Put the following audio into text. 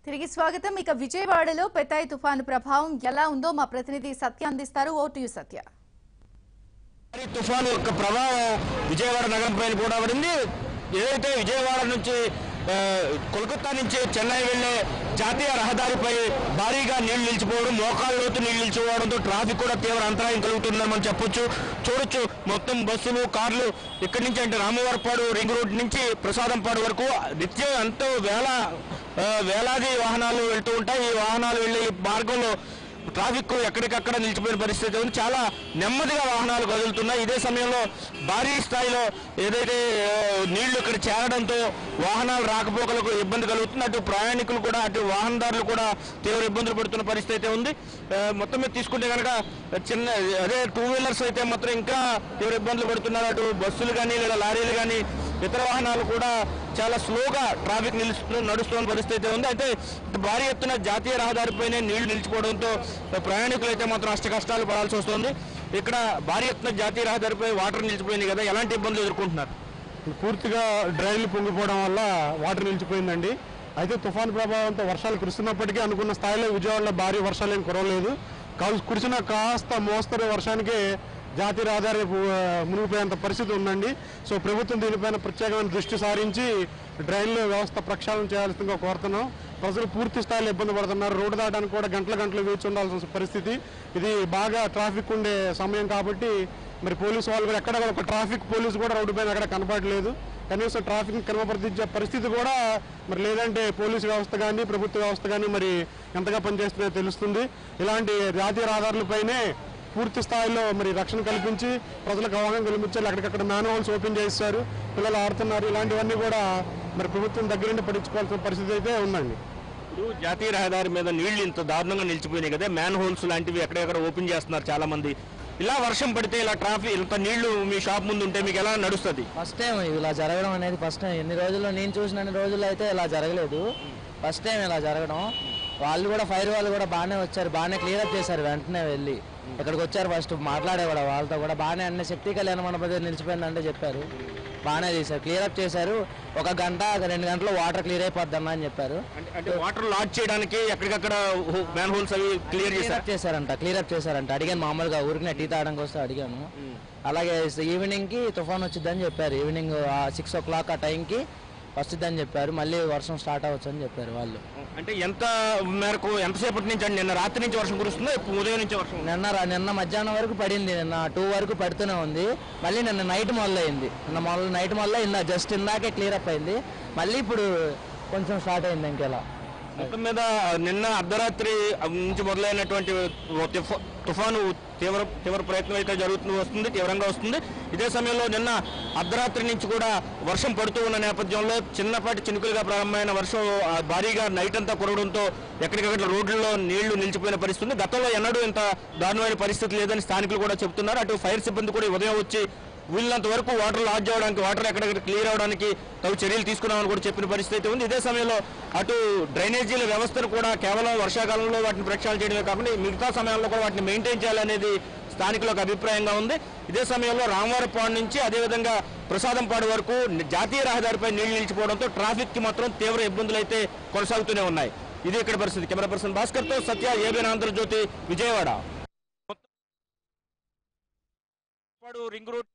తిరిగి స్వాగతం. ఇక విజయవాడలో పెతాయ్ తుఫాను ప్రభావం ఎలా ఉందో మా ప్రతినిధి సత్య అందిస్తారు. ఓ టు యు సత్య. తుఫాను యొక్క ప్రభావం విజయవాడ నగరం పైన కూడా పడింది. ఏదైతే విజయవాడ నుంచి కోల్కతా నుంచి చెన్నై వెళ్లే జాతీయ రహదారిపై భారీగా నీళ్లు నిలిచిపోవడం, మోకాళ్ళ లోతు నీళ్లు నిలిచిపోవడంతో ట్రాఫిక్ కూడా తీవ్ర అంతరాయం కలుగుతుందని మనం చూడొచ్చు. మొత్తం బస్సులు, కార్లు ఇక్కడి నుంచి అంటే రామవరపాడు రింగ్ రోడ్ నుంచి ప్రసాదంపాడు వరకు నిత్యం ఎంతో వేలాది వాహనాలు వెళ్తూ ఉంటాయి. ఈ వాహనాలు వెళ్లే మార్గంలో ట్రాఫిక్ ఎక్కడికక్కడ నిలిచిపోయిన పరిస్థితి ఉంది. చాలా నెమ్మదిగా వాహనాలు కదులుతున్నాయి. ఇదే సమయంలో భారీ స్థాయిలో ఏదైతే నీళ్లు ఇక్కడ చేరడంతో వాహనాలు రాకపోకలకు ఇబ్బంది కలుగుతుంది. అటు ప్రయాణికులు కూడా, అటు వాహనదారులు కూడా తీవ్ర ఇబ్బందులు పడుతున్న పరిస్థితి ఉంది. మొత్తం మీద తీసుకుంటే కనుక అదే టూ వీలర్స్ అయితే మాత్రం ఇంకా తీవ్ర ఇబ్బందులు పడుతున్నారు. అటు బస్సులు కానీ లేదా లారీలు కానీ ఇతర వాహనాలు కూడా చాలా స్లోగా ట్రాఫిక్ నడుస్తున్న పరిస్థితి ఉంది. అయితే భారీ ఎత్తున జాతీయ రహదారిపైనే నీళ్లు నిలిచిపోవడంతో ప్రయాణికులు అయితే మాత్రం కష్టాలు పడాల్సి వస్తుంది. ఇక్కడ భారీ ఎత్తున జాతీయ రహదారిపై వాటర్ నిలిచిపోయింది కదా, ఎలాంటి ఇబ్బందులు ఎదుర్కొంటున్నారు? పూర్తిగా డ్రైన్లు పొంగిపోవడం వల్ల వాటర్ నిలిచిపోయిందండి. అయితే తుఫాను ప్రభావంతో వర్షాలు కురుస్తున్నప్పటికీ అనుకున్న స్థాయిలో విజయవాడలో భారీ వర్షాలు ఏం కురవలేదు. కురిసిన కాస్త మోస్తరు వర్షానికి జాతీయ రహదారి మునిగిపోయేంత పరిస్థితి ఉందండి. సో ప్రభుత్వం దీనిపైన ప్రత్యేకమైన దృష్టి సారించి డ్రైన్ల వ్యవస్థ ప్రక్షాళన చేయాల్సిందిగా కోరుతున్నాం. ప్రజలు పూర్తి స్థాయిలో ఇబ్బంది పడుతున్నారు. రోడ్డు దాటానికి కూడా గంటలు వేచి ఉండాల్సిన పరిస్థితి. ఇది బాగా ట్రాఫిక్ ఉండే సమయం కాబట్టి మరి పోలీసు వాళ్ళు కూడా ఎక్కడ ఒక ట్రాఫిక్ పోలీసు కూడా రోడ్డు పైన ఎక్కడ కనపడలేదు. కనీసం ట్రాఫిక్ క్రమబర్ధించే పరిస్థితి కూడా మరి లేదంటే పోలీసు వ్యవస్థ కానీ ప్రభుత్వ వ్యవస్థ కానీ మరి ఎంతగా పనిచేస్తుందో తెలుస్తుంది. ఇలాంటి జాతీయ రహదారులపైనే పూర్తి స్థాయిలో మరి రక్షణ కల్పించి ప్రజలకు అవగాహన కల్పించాలి. అక్కడికక్కడ మ్యాన్ హోల్స్ ఓపెన్ చేస్తారు, పిల్లలు ఆడుతున్నారు. ఇలాంటివన్నీ కూడా మరి ప్రభుత్వం దగ్గరుండి పట్టించుకోవాల్సిన పరిస్థితి అయితే ఉందండి. ఇప్పుడు జాతీయ రహదారి మీద నీళ్లు ఇంత దారుణంగా నిలిచిపోయినాయి కదా, మ్యాన్ హోల్స్ లాంటివి ఎక్కడెక్కడ ఓపెన్ చేస్తున్నారు చాలా మంది. ఇలా వర్షం పడితే ఇలా ట్రాఫిక్ ఇంత నీళ్లు మీ షాప్ ముందు ఉంటే మీకు ఎలా నడుస్తుంది? ఫస్ట్ టైం ఇలా జరగడం అనేది ఫస్ట్ టైం. ఎన్ని రోజుల్లో నేను చూసిన రోజుల్లో అయితే ఇలా జరగలేదు. ఫస్ట్ టైం ఇలా జరగడం. వాళ్ళు కూడా ఫైర్ వాళ్ళు కూడా బాగానే వచ్చారు, బాగానే క్లియర్ చేశారు. వెంటనే వెళ్ళి ఇక్కడికి వచ్చారు, ఫస్ట్ మాట్లాడే కూడా వాళ్ళతో కూడా బాగానే అన్ని శక్తి కళ్యాణ మండపం నిలిచిపోయిందంటే చెప్పారు. బాగానే చేశారు, క్లియర్ చేశారు. 1 గంట 2 గంటల్లో వాటర్ క్లియర్ అయిపోద్దన్నా అని చెప్పారు. అంటే వాటర్ లాడ్ చేయడానికి ఎక్కడికక్కడ మ్యాన్ హోల్స్ అవి క్లియర్ చేశారంట. అడిగాను మామూలుగా ఊరికి టీ తాగడానికి వస్తే అడిగాను. అలాగే ఈవినింగ్కి తుఫాన్ వచ్చిందని చెప్పారు. ఈవినింగ్ 6 o'clock ఆ టైంకి వస్తుందని చెప్పారు. మళ్ళీ వర్షం స్టార్ట్ అవ్వచ్చు అని చెప్పారు వాళ్ళు. అంటే ఎంత మేరకు ఎంతసేపటి నుంచి అండి? నిన్న రాత్రి నుంచి వర్షం కురుస్తుందో ఉదయం నుంచి వర్షం? నిన్న మధ్యాహ్నం వరకు పడింది. నిన్న 2 వరకు పడుతూనే ఉంది. మళ్ళీ నిన్న నైట్ మొదలైంది. నైట్ మొదలు జస్ట్ ఇందాకే క్లియర్ అప్ అయింది. మళ్ళీ ఇప్పుడు కొంచెం స్టార్ట్ అయింది. ఇంకెలా మొత్తం మీద నిన్న అర్ధరాత్రి నుంచి మొదలైనటువంటి తుఫాను తీవ్ర ప్రయత్నం అయితే వస్తుంది, తీవ్రంగా వస్తుంది. ఇదే సమయంలో నిన్న అర్ధరాత్రి నుంచి కూడా వర్షం పడుతూ ఉన్న నేపథ్యంలో చిన్నపాటి చినుకులుగా ప్రారంభమైన వర్షం భారీగా నైట్ అంతా కురవడంతో ఎక్కడికక్కడ రోడ్లలో నీళ్లు నిలిచిపోయిన పరిస్థితి. గతంలో ఎన్నడూ ఇంత దారుణమైన పరిస్థితి లేదని స్థానికులు కూడా చెబుతున్నారు. అటు ఫైర్ సిబ్బంది కూడా ఉదయం వచ్చి వీళ్ళంత వరకు వాటర్ లాడ్జ్ అవడానికి, వాటర్ ఎక్కడెక్కడ క్లియర్ అవడానికి తగు చర్యలు తీసుకున్నామని కూడా చెప్పిన పరిస్థితి ఉంది. ఇదే సమయంలో అటు డ్రైనేజీల వ్యవస్థను కూడా కేవలం వర్షాకాలంలో వాటిని ప్రక్షాళన చేయడమే కాకుండా మిగతా సమయాల్లో కూడా వాటిని మెయింటైన్ చేయాలనేది స్థానికులకు అభిప్రాయంగా ఉంది. ఇదే సమయంలో రామవరపాడు నుంచి అదేవిధంగా ప్రసాదంపాడు వరకు జాతీయ రహదారిపై నీళ్లు నిలిచిపోవడంతో ట్రాఫిక్ కి మాత్రం తీవ్ర ఇబ్బందులు అయితే కొనసాగుతూనే ఉన్నాయి. ఇది ఇక్కడ పరిస్థితి. కెమెరా పర్సన్ భాస్కర్ తో Satya, ABN Andhrajyothy, Vijayawada. Ring road